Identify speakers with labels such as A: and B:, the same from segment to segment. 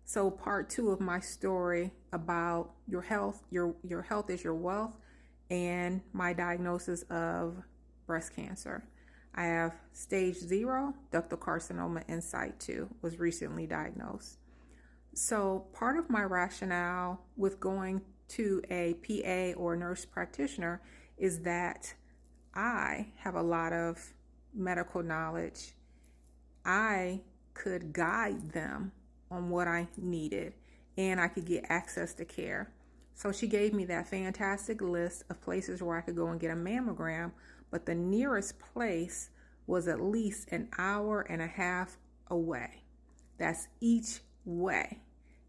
A: So part two of my story about your health, your health is your wealth, and my diagnosis of breast cancer. I have stage 0 ductal carcinoma in situ, was recently diagnosed. So part of my rationale with going to a PA or nurse practitioner is that I have a lot of medical knowledge. I could guide them on what I needed, and I could get access to care. So she gave me that fantastic list of places where I could go and get a mammogram, but the nearest place was at least an hour and a half away. That's each way.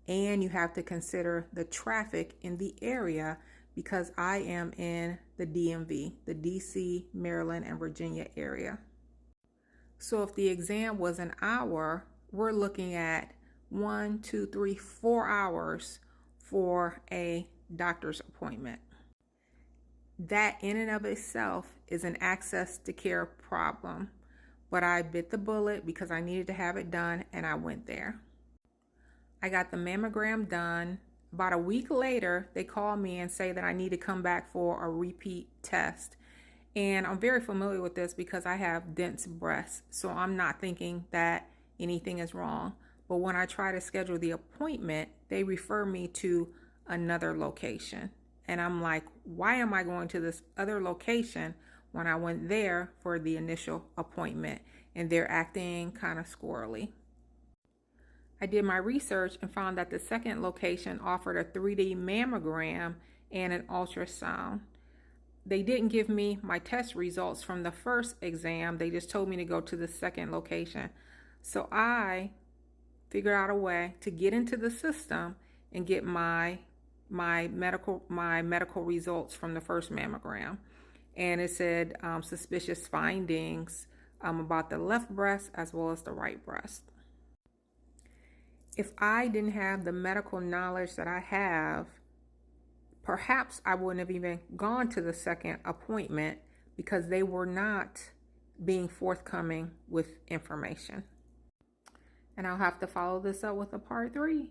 A: And you have to consider the traffic in the area because I am in the DMV, the DC, Maryland, and Virginia area. So if the exam was an hour, we're looking at 1, 2, 3, 4 hours for a doctor's appointment. That in and of itself is an access to care problem, but I bit the bullet because I needed to have it done, and I went there. I got the mammogram done. About a week later, they called me and say that I need to come back for a repeat test. And I'm very familiar with this because I have dense breasts, so I'm not thinking that anything is wrong. But when I try to schedule the appointment, they refer me to another location. And I'm like, why am I going to this other location when I went there for the initial appointment? And they're acting kind of squirrely. I did my research and found that the second location offered a 3D mammogram and an ultrasound. They didn't give me my test results from the first exam. They just told me to go to the second location. So I figured out a way to get into the system and get my medical results from the first mammogram. And it said suspicious findings about the left breast as well as the right breast. If I didn't have the medical knowledge that I have, perhaps I wouldn't have even gone to the second appointment because they were not being forthcoming with information. And I'll have to follow this up with a part 3.